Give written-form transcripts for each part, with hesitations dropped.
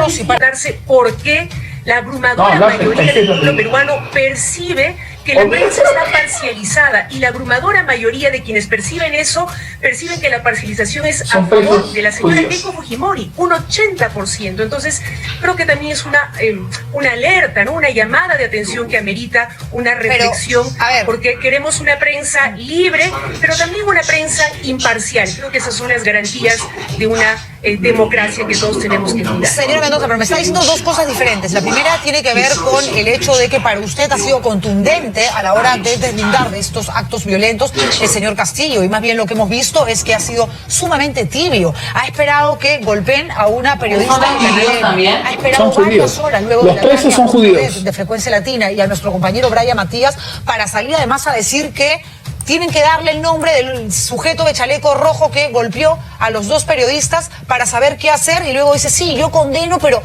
ahorros y para darse por qué la abrumadora mayoría del pueblo peruano percibe que la prensa está parcializada, y la abrumadora mayoría de quienes perciben eso, perciben que la parcialización es a favor de la señora Keiko Fujimori, un 80%. Entonces, creo que también es una alerta, ¿no? Una llamada de atención que amerita una reflexión, porque queremos una prensa libre, pero también una prensa imparcial. Creo que esas son las garantías de una democracia que todos tenemos que cuidar. Señora Mendoza, pero me está diciendo dos cosas diferentes. La primera tiene que ver con el hecho de que para usted ha sido contundente a la hora de deslindar de estos actos violentos el señor Castillo, y más bien lo que hemos visto es que ha sido sumamente tibio. Ha esperado que golpeen a una periodista, ha esperado varias horas luego los presos son judíos de Frecuencia Latina y a nuestro compañero Brian Matías para salir además a decir que tienen que darle el nombre del sujeto de chaleco rojo que golpeó a los dos periodistas para saber qué hacer, y luego dice, sí, yo condeno, pero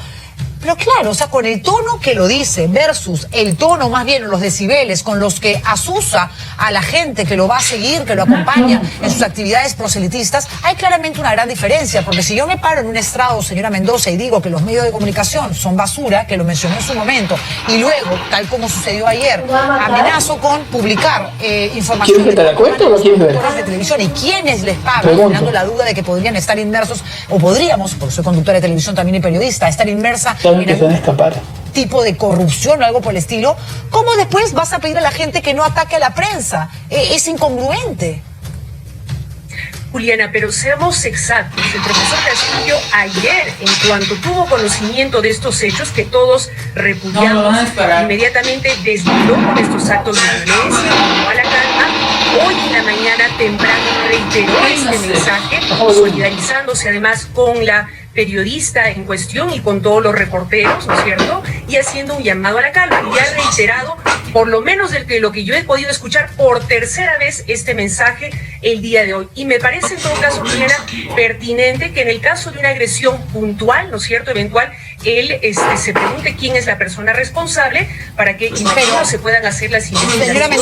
claro, o sea, con el tono que lo dice versus el tono, más bien los decibeles con los que asusa a la gente que lo va a seguir, que lo acompaña en sus actividades proselitistas, hay claramente una gran diferencia, porque si yo me paro en un estrado, señora Mendoza, y digo que los medios de comunicación son basura, que lo mencioné en su momento, y luego, tal como sucedió ayer, amenazo con publicar información ¿Quieres que te la cuente o lo quieres ver? De televisión y quiénes les pagan, generando la duda de que podrían estar inmersos, o podríamos, porque soy conductora de televisión también y periodista, estar inmersa en algún tipo de corrupción o algo por el estilo. ¿Cómo después vas a pedir a la gente que no ataque a la prensa? Es incongruente. Juliana, pero seamos exactos. El profesor Castillo ayer, en cuanto tuvo conocimiento de estos hechos que todos repudiamos, inmediatamente deslindó con estos actos de violencia, tomó a la calma. Hoy en la mañana temprano reiteró este mensaje, solidarizándose además con la periodista en cuestión y con todos los reporteros, ¿no es cierto? Y haciendo un llamado a la calma. Y ha reiterado, por lo menos lo que yo he podido escuchar por tercera vez, este mensaje el día de hoy. Y me parece en todo caso, Juliana, pertinente que en el caso de una agresión puntual, ¿no es cierto?, eventual, él se pregunte quién es la persona responsable para que se puedan hacer las investigaciones.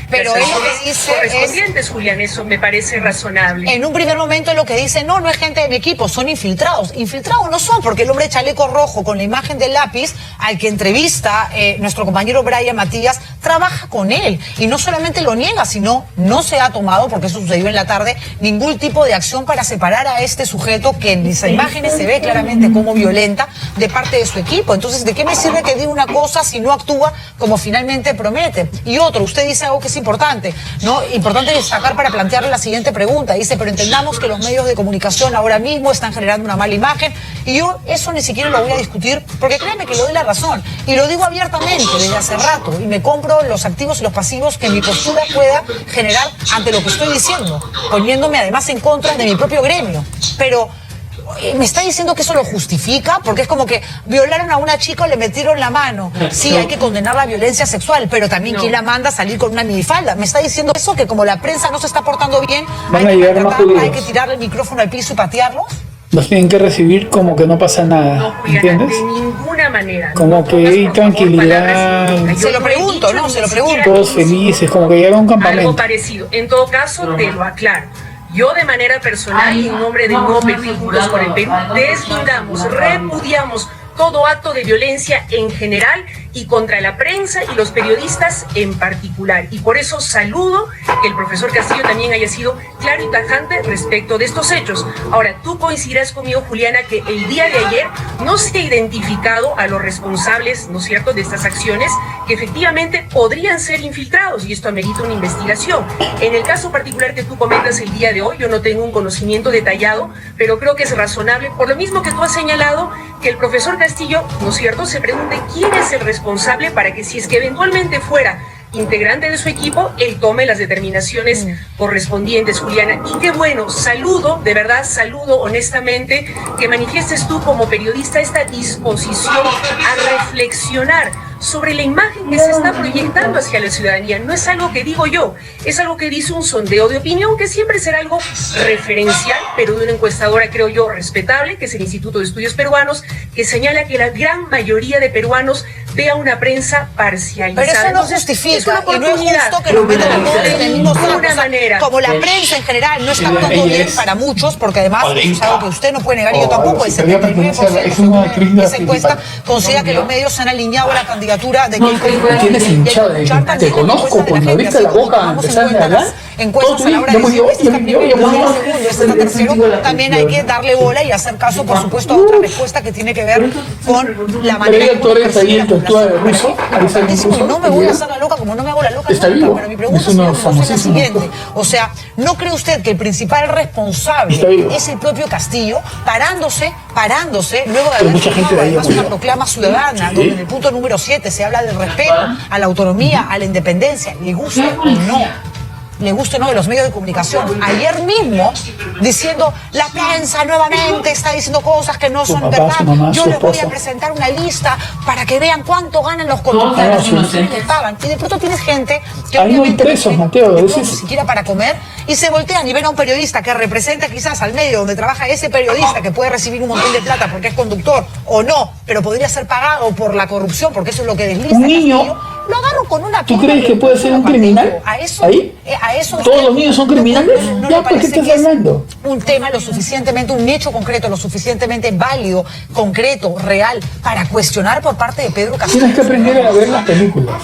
Pero él lo que dice correspondientes, Julián, eso me parece razonable. En un primer momento lo que dice, no es gente de mi equipo, son infiltrados. Infiltrados no son, porque el hombre de chaleco rojo con la imagen del lápiz, al que entrevista nuestro compañero Brian Matías, trabaja con él. Y no solamente lo niega, sino no se ha tomado, porque eso sucedió en la tarde, ningún tipo de acción para separar a este sujeto que en esas imágenes se ve claramente como violenta de parte de su equipo. Entonces, ¿de qué me sirve que diga una cosa si no actúa como finalmente promete? Y otro, usted dice algo que es importante, ¿no? Importante destacar para plantearle la siguiente pregunta. Dice, pero entendamos que los medios de comunicación ahora mismo están generando una mala imagen, y yo eso ni siquiera lo voy a discutir, porque créeme que le doy la razón, y lo digo abiertamente desde hace rato, y me compro los activos y los pasivos que mi postura pueda generar ante lo que estoy diciendo, poniéndome además en contra de mi propio gremio. Pero me está diciendo que eso lo justifica, porque es como que violaron a una chica o le metieron la mano. Sí, hay que condenar la violencia sexual, pero también ¿quién la manda a salir con una minifalda? Me está diciendo eso, que como la prensa no se está portando bien, hay que tirarle el micrófono al piso y patearlos. Los tienen que recibir como que no pasa nada, no, Juliana, ¿entiendes? De ninguna manera. Como que hay tranquilidad. Se lo pregunto, ¿no? Se lo pregunto. Todos felices, como que llegan a un campamento. Algo parecido. En todo caso, te lo aclaro. Yo de manera personal y en nombre del nuevo perfil Juntos por el Perú, deslindamos, repudiamos todo acto de violencia en general y contra la prensa y los periodistas en particular. Y por eso saludo que el profesor Castillo también haya sido claro y tajante respecto de estos hechos. Ahora, tú coincidirás conmigo, Juliana, que el día de ayer no se ha identificado a los responsables, ¿no es cierto?, de estas acciones, que efectivamente podrían ser infiltrados, y esto amerita una investigación. En el caso particular que tú comentas el día de hoy, yo no tengo un conocimiento detallado, pero creo que es razonable, por lo mismo que tú has señalado, que el profesor Castillo, ¿no es cierto?, se pregunte quién es el responsable para que, si es que eventualmente fuera integrante de su equipo, él tome las determinaciones correspondientes, Juliana. Y qué bueno, saludo, de verdad, saludo honestamente que manifiestes tú como periodista esta disposición a reflexionar sobre la imagen que se está proyectando hacia la ciudadanía. No es algo que digo yo, es algo que dice un sondeo de opinión, que siempre será algo referencial, pero de una encuestadora, creo yo, respetable, que es el Instituto de Estudios Peruanos, que señala que la gran mayoría de peruanos vea una prensa parcializada. Pero eso no Entonces, justifica, es una y no es oportunidad justo que nos metan a todos en el mismo saco. de ninguna manera. Como la prensa en general no está actuando bien para muchos, porque además es algo que usted no puede negar y yo tampoco, el 79% de esa encuesta considera que los medios se han alineado a la candidatura de Keiko Fujimori. Tienes hinchado de que te conozco cuando abriste la boca a empezar a hablar. Encuestas a la hora de decir este primero, este tercero, también hay que darle bola y hacer caso, por supuesto, a otra respuesta que tiene que ver con la manera en que percibe la población. No me voy a hacer la loca como no me hago la loca nunca, pero mi pregunta es la siguiente. O sea, ¿no cree usted que el principal responsable es el propio Castillo, parándose, luego de haber firmado además una proclama ciudadana, donde en el punto número 7 se habla del respeto a la autonomía, a la independencia, le guste o no? Le guste o no de los medios de comunicación, ayer mismo diciendo la prensa nuevamente está diciendo cosas que no son verdad, yo les voy a presentar una lista para que vean cuánto ganan los conductores que pagan, y de pronto tienes gente que ahí no hay presos, Mateo, ni siquiera para comer, y se voltean y ven a un periodista que representa quizás al medio donde trabaja ese periodista, que puede recibir un montón de plata porque es conductor o no, pero podría ser pagado por la corrupción, porque eso es lo que desliza. Un niño, lo agarro con una ¿tú crees que puede ser un criminal? ¿Ahí? ¿Todos los niños son criminales? Ya, pues, ¿qué estás hablando? Un tema lo suficientemente, un hecho concreto, lo suficientemente válido, concreto, real, para cuestionar por parte de Pedro Castillo. Tienes que aprender a ver las películas.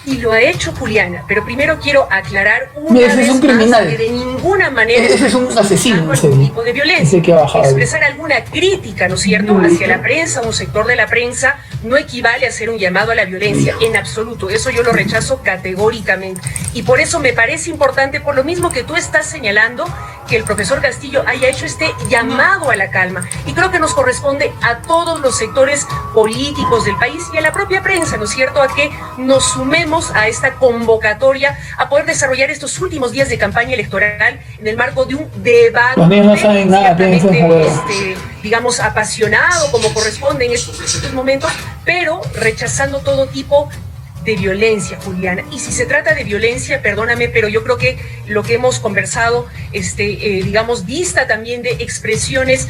Y lo ha hecho Juliana, pero primero quiero aclarar ese es un criminal. que de ninguna manera ese es un asesino, algún tipo de violencia. Que ha bajado. Expresar alguna crítica, ¿no es cierto?, hacia la prensa, un sector de la prensa, no equivale a hacer un llamado a la violencia, en absoluto. Eso yo lo rechazo categóricamente. Y por eso me parece importante, por lo mismo que tú estás señalando, que el profesor Castillo haya hecho este llamado a la calma. Y creo que nos corresponde a todos los sectores políticos del país y a la propia prensa, ¿no es cierto?, a que nos sumemos a esta convocatoria a poder desarrollar estos últimos días de campaña electoral en el marco de un debate no saben nada, digamos, apasionado como corresponde en estos momentos, pero rechazando todo tipo de violencia, Juliana. Y si se trata de violencia, perdóname, pero yo creo que lo que hemos conversado, digamos, dista también de expresiones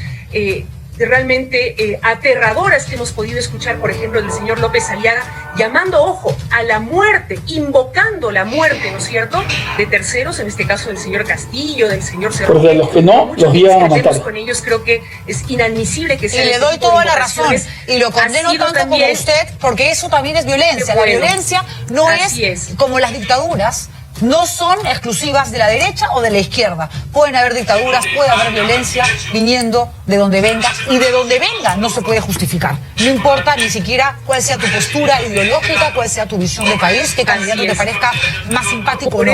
realmente aterradoras que hemos podido escuchar, por ejemplo, del señor López Aliaga, llamando, ojo, a la muerte, invocando la muerte, ¿no es cierto?, de terceros, en este caso del señor Castillo, del señor Cerro. Porque los que no, los iban a matar. Con ellos creo que es inadmisible que sea. Y le doy toda la razón, y lo condeno tanto también, como usted, porque eso también es violencia. La violencia no es como las dictaduras. No son exclusivas de la derecha o de la izquierda. Pueden haber dictaduras, puede haber violencia viniendo de donde venga, y de donde venga no se puede justificar. No importa ni siquiera cuál sea tu postura ideológica, cuál sea tu visión de país, qué candidato te parezca más simpático o no.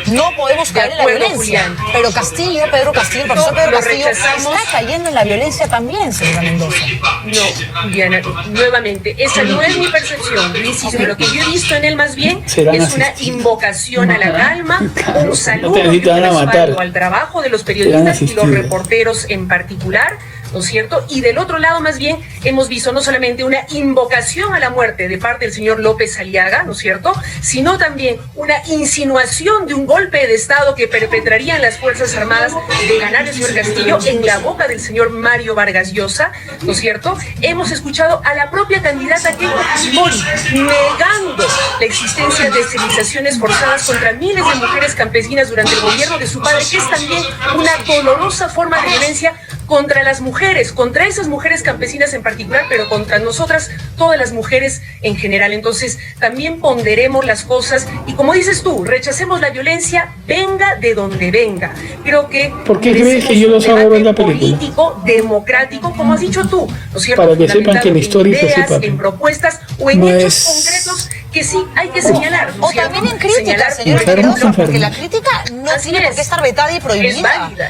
No podemos caer en la violencia. Julián. Pero Castillo, Pedro Castillo, el profesor Pedro Castillo está cayendo en la violencia también, señora Mendoza. No, Juliana, nuevamente, esa no es mi percepción. Insisto, lo que yo he visto en él más bien es una invocación a la calma, un saludo y un respaldo al trabajo de los periodistas y los reporteros en particular, ¿no es cierto? Y del otro lado, más bien, hemos visto no solamente una invocación a la muerte de parte del señor López Aliaga, ¿no es cierto?, sino también una insinuación de un golpe de Estado que perpetrarían las Fuerzas Armadas de ganar el señor Castillo en la boca del señor Mario Vargas Llosa, ¿no es cierto? Hemos escuchado a la propia candidata Keiko Fujimori negando la existencia de esterilizaciones forzadas contra miles de mujeres campesinas durante el gobierno de su padre, que es también una dolorosa forma de violencia contra las mujeres, contra esas mujeres campesinas en particular, pero contra nosotras, todas las mujeres en general. Entonces, también ponderemos las cosas y, como dices tú, rechacemos la violencia, venga de donde venga. Creo que... ¿Por qué crees que yo los hago ver la película? Político, democrático, como has dicho tú, ¿no es cierto? Para que sepan que la historia se sepa. En propuestas o en hechos concretos que sí hay que señalar, ¿no? O también en crítica, señora Mendoza, porque la crítica no tiene por qué estar vetada y prohibida.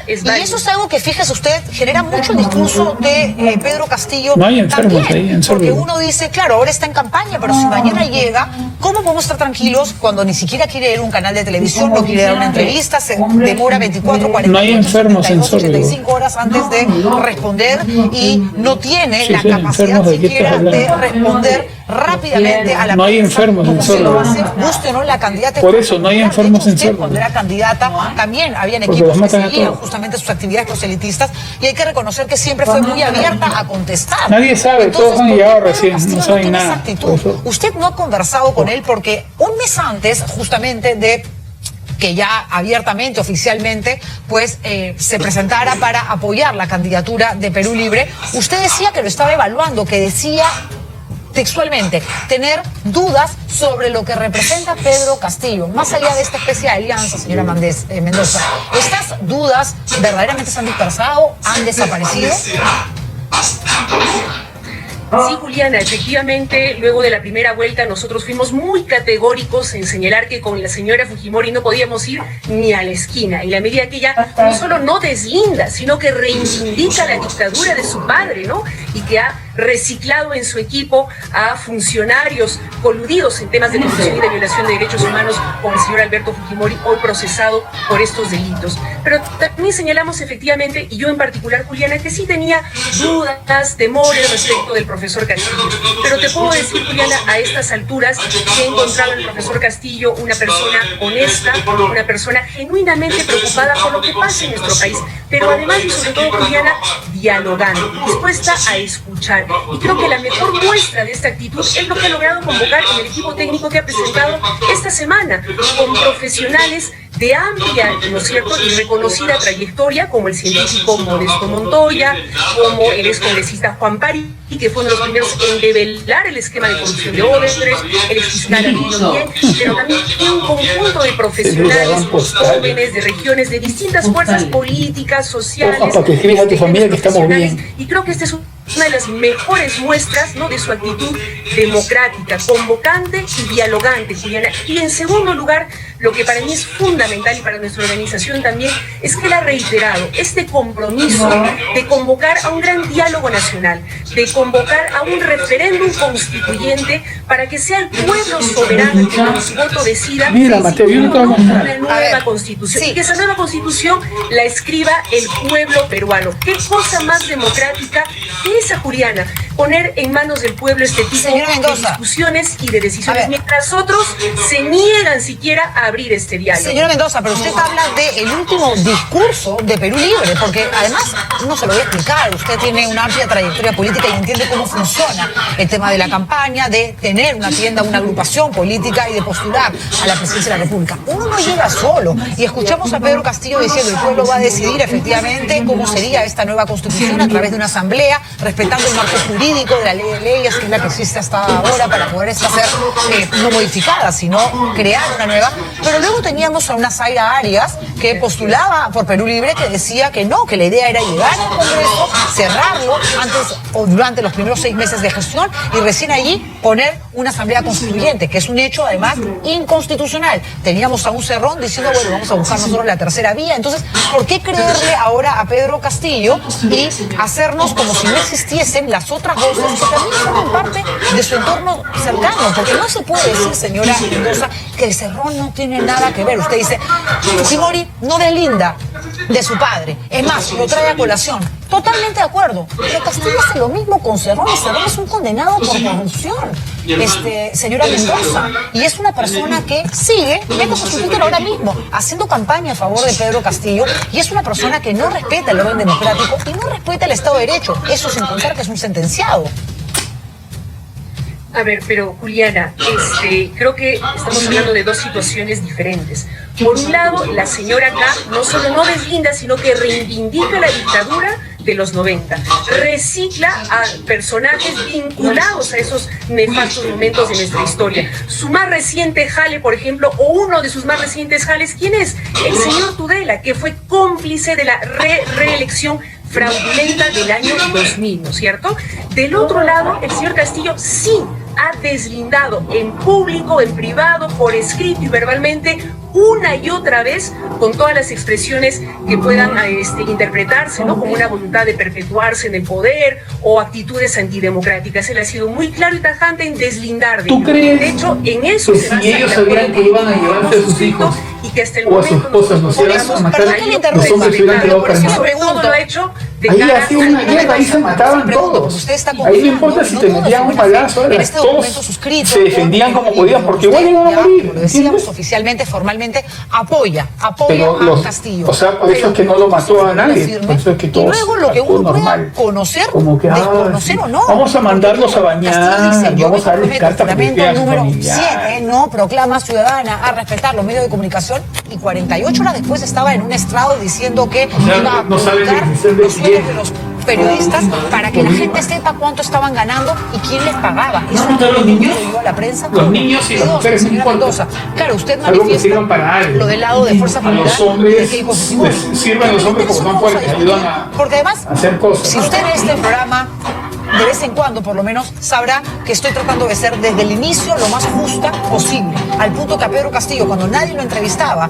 Es válida. Y eso es algo que, fíjese usted, genera mucho el discurso de Pedro Castillo. No hay enfermos ahí, porque uno dice, claro, ahora está en campaña, pero si mañana llega, ¿cómo podemos estar tranquilos cuando ni siquiera quiere ir a un canal de televisión, no quiere dar una entrevista, se demora 24, 40, no hay enfermos 72, 85 horas antes de responder y no tiene la capacidad siquiera de responder rápidamente a la no hay enfermos enfermo censor. Guste o no la candidata. Por eso no hay enfermo censor. Cuando era candidata también habían equipos que seguían justamente sus actividades proselitistas y hay que reconocer que siempre fue muy abierta a contestar. Nadie sabe, todos han llegado recién, no saben nada. Usted no ha conversado con él porque un mes antes justamente de que ya abiertamente, oficialmente, pues se presentara para apoyar la candidatura de Perú Libre, usted decía que lo estaba evaluando, que decía textualmente, tener dudas sobre lo que representa Pedro Castillo. Más allá de esta especie de alianza, señora Mendoza, ¿estas dudas verdaderamente se han dispersado, han desaparecido? Sí, Juliana, efectivamente, luego de la primera vuelta nosotros fuimos muy categóricos en señalar que con la señora Fujimori no podíamos ir ni a la esquina. Y la medida que ella no solo no deslinda, sino que reivindica la dictadura de su padre, ¿no? Y que ha reciclado en su equipo a funcionarios coludidos en temas de corrupción y de violación de derechos humanos, como el señor Alberto Fujimori, hoy procesado por estos delitos. Pero también señalamos efectivamente, y yo en particular, Juliana, que sí tenía dudas, temores respecto del profesor Castillo. Pero te puedo decir, Juliana, a estas alturas que he encontrado en el profesor Castillo una persona honesta, una persona genuinamente preocupada por lo que pasa en nuestro país, pero además y sobre todo, Juliana, dialogando, dispuesta a escuchar. Y creo que la mejor muestra de esta actitud es lo que ha logrado convocar en el equipo técnico que ha presentado esta semana, con profesionales de amplia, ¿no es cierto?, y reconocida trayectoria, como el científico Modesto Montoya, como el excongresista Juan Pari, que fue uno de los primeros en develar el esquema de corrupción de Odebrecht, el exfiscal Antonio Bien, pero también un conjunto de profesionales jóvenes de regiones de distintas fuerzas políticas, sociales, para que escribas a tu familia que estamos bien. Y creo que esta es una de las mejores muestras, ¿no?, de su actitud democrática, convocante y dialogante, Juliana. Y en segundo lugar, lo que para mí es fundamental y para nuestra organización también, es que él ha reiterado este compromiso de convocar a un gran diálogo nacional, de convocar a un referéndum constituyente para que sea el pueblo soberano que con su voto decida una nueva constitución. Sí. Y que esa nueva constitución la escriba el pueblo peruano. ¿Qué cosa más democrática que esa, Juliana? Poner en manos del pueblo este tipo de discusiones y de decisiones, mientras otros se niegan siquiera a abrir este diálogo. Señora Mendoza, pero usted habla del último discurso de Perú Libre, porque además, no se lo voy a explicar, usted tiene una amplia trayectoria política y entiende cómo funciona el tema de la campaña, de tener una tienda, una agrupación política y de postular a la presidencia de la República. Uno no llega solo, y escuchamos a Pedro Castillo diciendo el pueblo va a decidir efectivamente cómo sería esta nueva constitución a través de una asamblea, respetando el marco jurídico de la ley de leyes, que es la que existe hasta ahora para poder esta ser no modificada, sino crear una nueva. Pero luego teníamos a una Zaira Arias que postulaba por Perú Libre, que decía que no, que la idea era llegar al Congreso, cerrarlo antes o durante los primeros 6 meses de gestión y recién allí poner una asamblea constituyente, que es un hecho además inconstitucional. Teníamos a un Cerrón diciendo, bueno, vamos a buscar nosotros la tercera vía. Entonces, ¿por qué creerle ahora a Pedro Castillo y hacernos como si no existiesen las otras voces que también forman parte de su entorno cercano? Porque no se puede decir, señora Mendoza, que el Cerrón no tiene nada que ver. Usted dice, Fujimori no deslinda de su padre. Es más, lo trae a colación. Totalmente de acuerdo. Pero Castillo hace lo mismo con Cerrón. Y Cerrón es un condenado por corrupción, señora Mendoza. Y es una persona que sigue, mete su Twitter ahora mismo, haciendo campaña a favor de Pedro Castillo. Y es una persona que no respeta el orden democrático y no respeta el Estado de Derecho. Eso sin contar que es un sentenciado. A ver, pero Juliana, creo que estamos hablando de dos situaciones diferentes. Por un lado, la señora acá no solo no deslinda, sino que reivindica la dictadura de los 90. Recicla a personajes vinculados a esos nefastos momentos de nuestra historia. Su más reciente jale, por ejemplo, o uno de sus más recientes jales, ¿quién es? El señor Tudela, que fue cómplice de la reelección fraudulenta del año 2000, ¿no es cierto? Del otro lado, el señor Castillo sí ha deslindado en público, en privado, por escrito y verbalmente, una y otra vez, con todas las expresiones que puedan interpretarse, ¿no?, como una voluntad de perpetuarse en el poder o actitudes antidemocráticas. Él ha sido muy claro y tajante en deslindar de ello. De hecho, en eso que si ellos sabían que iban a llevarse a sus hijos y que hasta el o a sus esposas, no se van a matar, los hombres hubieran quedado todo lo ha hecho Ahí hacía una guerra, ahí se mataban todos. Ahí no importa si te metían un balazo, todos se defendían como podían, porque igual iban a morir. Lo decíamos oficialmente, formalmente, apoya a Castillo. O sea, por eso es que no lo mató a nadie. Por eso es que todos, y luego lo que uno pueda conocer, desconocer o no. Vamos a mandarlos a bañar, vamos a darles cartas para que vean su familiar. No proclama ciudadana a respetar los medios de comunicación y 48 horas después estaba en un estrado diciendo que iba a publicar los sueldos de los periodistas para que la gente sepa cuánto estaban ganando y quién les pagaba. Eso no lo dio a la prensa. Los niños y las mujeres, señora Mendoza. Claro, usted manifiesta lo del lado de Fuerza Popular. Los hombres sirven a los hombres como son fuertes, ayudan a hacer cosas. Si usted en este programa de vez en cuando, por lo menos, sabrá que estoy tratando de ser desde el inicio lo más justa posible. Al punto que a Pedro Castillo, cuando nadie lo entrevistaba,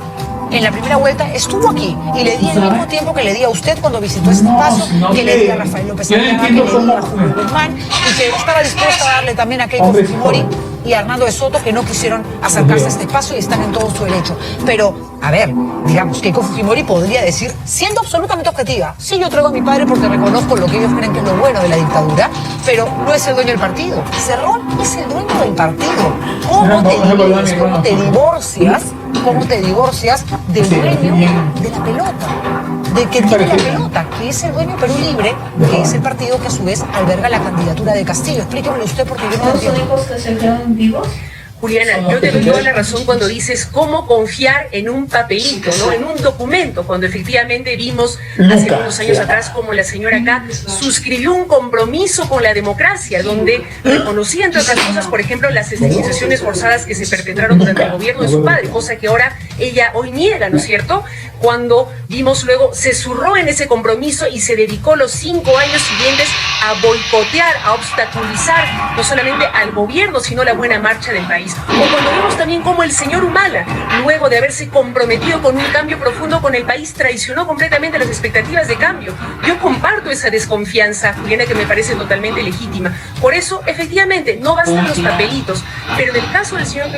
en la primera vuelta estuvo aquí y le di el mismo tiempo que le di a usted cuando visitó este espacio, que le di a Rafael López Aliaga, que le di a Julio Guzmán y que estaba dispuesta a darle también a Keiko Fujimori y a Hernando de Soto, que no quisieron acercarse a este espacio y están en todo su derecho. Pero, a ver, digamos, Keiko Fujimori podría decir, siendo absolutamente objetiva, sí, yo traigo a mi padre porque reconozco lo que ellos creen que es lo bueno de la dictadura, pero no es el dueño del partido. Cerrón es el dueño del partido. ¿Cómo te divorcias? ¿Cómo te divorcias del dueño de la pelota? De que tiene la pelota, que es el dueño Perú Libre, que es el partido que a su vez alberga la candidatura de Castillo. Explíquemelo usted porque yo no lo entiendo. ¿Son hijos que se quedan vivos? Juliana, yo te doy toda la razón cuando dices cómo confiar en un papelito, ¿no? En un documento, cuando efectivamente vimos hace unos años atrás como la señora acá suscribió un compromiso con la democracia, donde reconocía, entre otras cosas, por ejemplo, las esterilizaciones forzadas que se perpetraron durante el gobierno de su padre, cosa que ahora ella hoy niega, ¿no es cierto? Cuando vimos luego, se zurró en ese compromiso y se dedicó los 5 años siguientes a boicotear, a obstaculizar no solamente al gobierno, sino la buena marcha del país. O cuando vimos también cómo el señor Humala, luego de haberse comprometido con un cambio profundo con el país, traicionó completamente las expectativas de cambio. Yo comparto esa desconfianza, Juliana, que me parece totalmente legítima. Por eso, efectivamente, no bastan los papelitos. Pero en el caso del señor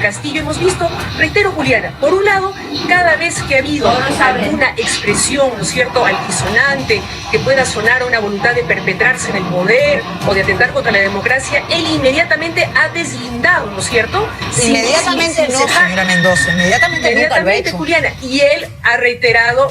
Castillo hemos visto, reitero, Juliana, por un lado, cada vez que ha habido alguna expresión, ¿no es cierto?, altisonante, que pueda sonar a una voluntad de perpetrarse en el poder o de atentar contra la democracia, él inmediatamente ha deslindado, ¿no es cierto? Inmediatamente no, señora Mendoza, inmediatamente Juliana, y él ha reiterado,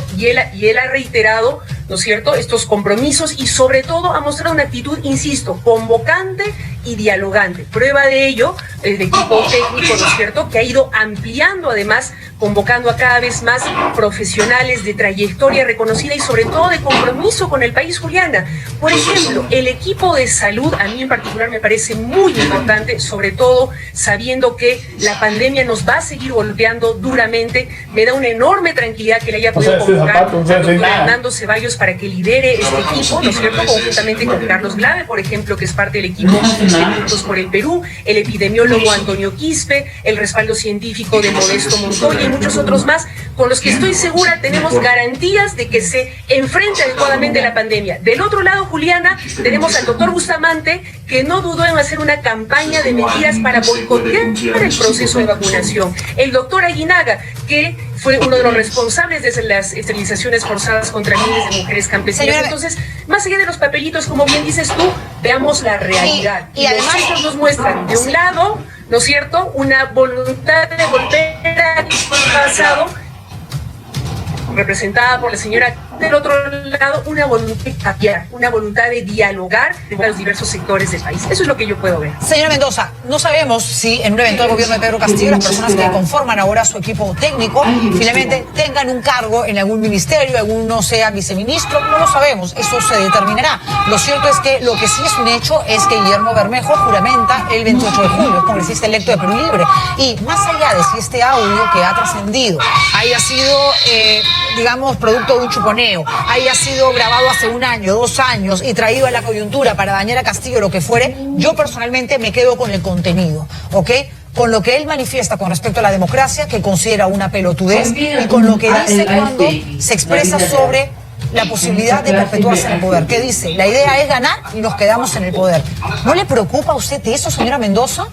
¿no es cierto?, estos compromisos y sobre todo ha mostrado una actitud, insisto, convocante y dialogante. Prueba de ello, el equipo técnico, ¿no es cierto?, que ha ido ampliando además, convocando a cada vez más profesionales de trayectoria reconocida y sobre todo de compromiso con el país, Juliana. Por ejemplo, el equipo de salud, a mí en particular me parece muy importante, sobre todo sabiendo que la pandemia nos va a seguir golpeando duramente. Me da una enorme tranquilidad que le haya podido convocar al doctor Hernando Ceballos para que lidere este equipo, ¿no es cierto?, conjuntamente con Carlos Glave, por ejemplo, que es parte del equipo de Juntos por el Perú, el epidemiólogo Antonio Quispe, el respaldo científico de Modesto Montoya y muchos otros más, con los que estoy segura tenemos garantías de que se enfrente adecuadamente la pandemia. Del otro lado, Juliana, tenemos al doctor Bustamante, que no dudó en hacer una campaña de mentiras para boicotear el proceso de vacunación. El doctor Aguinaga, que fue uno de los responsables de las esterilizaciones forzadas contra miles de mujeres campesinas. Entonces, más allá de los papelitos, como bien dices tú, veamos la realidad. Y además los hechos nos muestran, de un lado, ¿no es cierto?, una voluntad de volver al pasado, representada por la señora, del otro lado, una voluntad de cambiar, una voluntad de dialogar con los diversos sectores del país. Eso es lo que yo puedo ver. Señora Mendoza, no sabemos si en un eventual gobierno de Pedro Castillo las personas que conforman ahora su equipo técnico finalmente tengan un cargo en algún ministerio, alguno sea viceministro, no lo sabemos, eso se determinará. Lo cierto es que lo que sí es un hecho es que Guillermo Bermejo juramenta el 28 de julio, congresista electo de Perú Libre. Y más allá de si este audio que ha trascendido haya sido, digamos, producto de un chuponeo, haya sido grabado hace 1 año, 2 años y traído a la coyuntura para dañar a Castillo, lo que fuere, yo personalmente me quedo con el contenido, ¿ok? Con lo que él manifiesta con respecto a la democracia, que considera una pelotudez, y con lo que dice cuando se expresa sobre la posibilidad de perpetuarse en el poder. ¿Qué dice? La idea es ganar y nos quedamos en el poder. ¿No le preocupa a usted eso, señora Mendoza?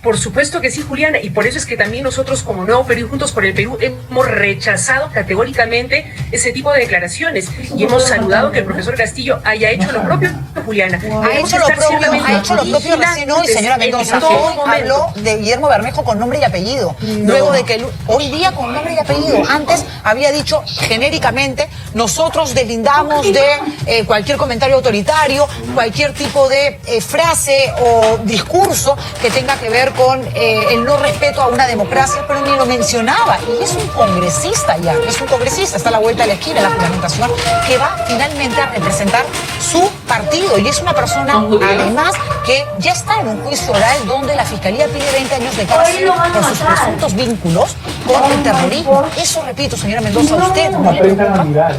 Por supuesto que sí, Juliana, y por eso es que también nosotros como Nuevo Perú y Juntos por el Perú hemos rechazado categóricamente ese tipo de declaraciones y hemos saludado que el profesor Castillo haya hecho lo propio, Juliana. Ha hecho lo propio recién hoy, señora Mendoza. Hoy habló de Guillermo Bermejo con nombre y apellido. Luego de que hoy día con nombre y apellido. Antes había dicho genéricamente, nosotros deslindamos de cualquier comentario autoritario, cualquier tipo de frase o discurso que tenga que ver con el no respeto a una democracia, pero ni lo mencionaba. Y es un congresista ya, es un congresista, está a la vuelta de la esquina, la juramentación, que va finalmente a representar su partido. Y es una persona, además, que ya está en un juicio oral donde la Fiscalía pide 20 años de cárcel por sus presuntos vínculos con el terrorismo. Eso, repito, señora Mendoza, usted no le preocupa.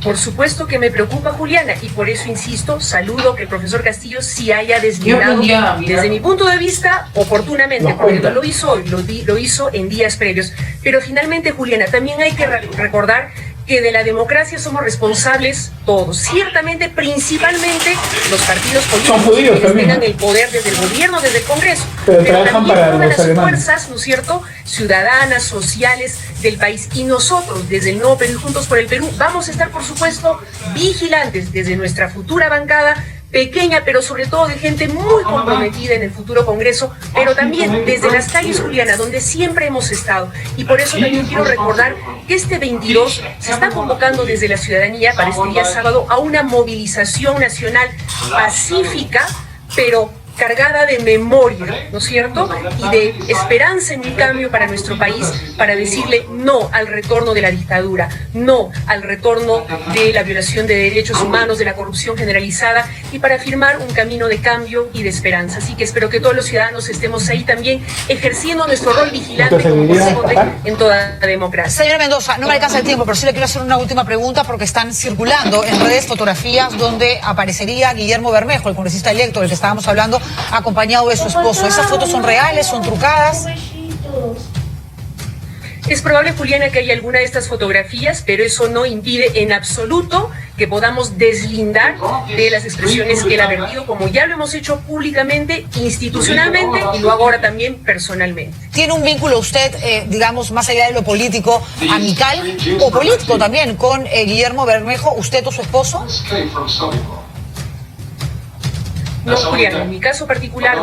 Por supuesto que me preocupa, Juliana, y por eso insisto, saludo que el profesor Castillo sí haya deslindado, desde mi punto de vista, oportunamente, porque no lo hizo hoy, lo hizo en días previos. Pero finalmente, Juliana, también hay que recordar que de la democracia somos responsables todos. Ciertamente, principalmente los partidos políticos que tengan el poder desde el gobierno, desde el Congreso, pero también todas las fuerzas, ¿no es cierto?, ciudadanas, sociales del país. Y nosotros, desde el Nuevo Perú y Juntos por el Perú, vamos a estar, por supuesto, vigilantes desde nuestra futura bancada, pequeña, pero sobre todo de gente muy comprometida en el futuro Congreso, pero también desde las calles, Juliana, donde siempre hemos estado. Y por eso también quiero recordar que este 22 se está convocando desde la ciudadanía para este día sábado a una movilización nacional pacífica, pero cargada de memoria, ¿no es cierto?, y de esperanza en un cambio para nuestro país, para decirle no al retorno de la dictadura, no al retorno de la violación de derechos humanos, de la corrupción generalizada, y para firmar un camino de cambio y de esperanza. Así que espero que todos los ciudadanos estemos ahí también ejerciendo nuestro rol vigilante como corresponde en toda la democracia. Señora Mendoza, no me alcanza el tiempo, pero sí le quiero hacer una última pregunta porque están circulando en redes fotografías donde aparecería Guillermo Bermejo, el congresista electo del que estábamos hablando, acompañado de su esposo. ¿Esas fotos son reales, son trucadas? Es probable, Juliana, que haya alguna de estas fotografías, pero eso no impide en absoluto que podamos deslindar de las expresiones que él ha vertido, como ya lo hemos hecho públicamente, institucionalmente, y lo hago ahora también personalmente. ¿Tiene un vínculo usted, digamos, más allá de lo político, amical o político también, con Guillermo Bermejo, usted o su esposo? No, Juliana, en mi caso particular,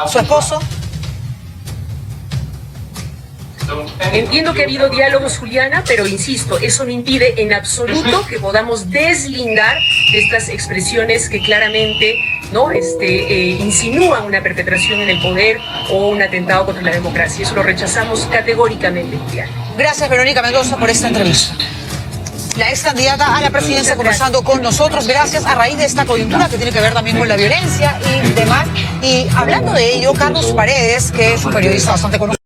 ¿su esposo? Entiendo que ha habido diálogos, Juliana, pero insisto, eso no impide en absoluto que podamos deslindar estas expresiones que claramente insinúan una perpetración en el poder o un atentado contra la democracia. Eso lo rechazamos categóricamente, Juliana. Gracias, Verónica Mendoza, por esta entrevista. La ex candidata a la presidencia conversando con nosotros, gracias, a raíz de esta coyuntura que tiene que ver también con la violencia y demás. Y hablando de ello, Carlos Paredes, que es un periodista bastante conocido.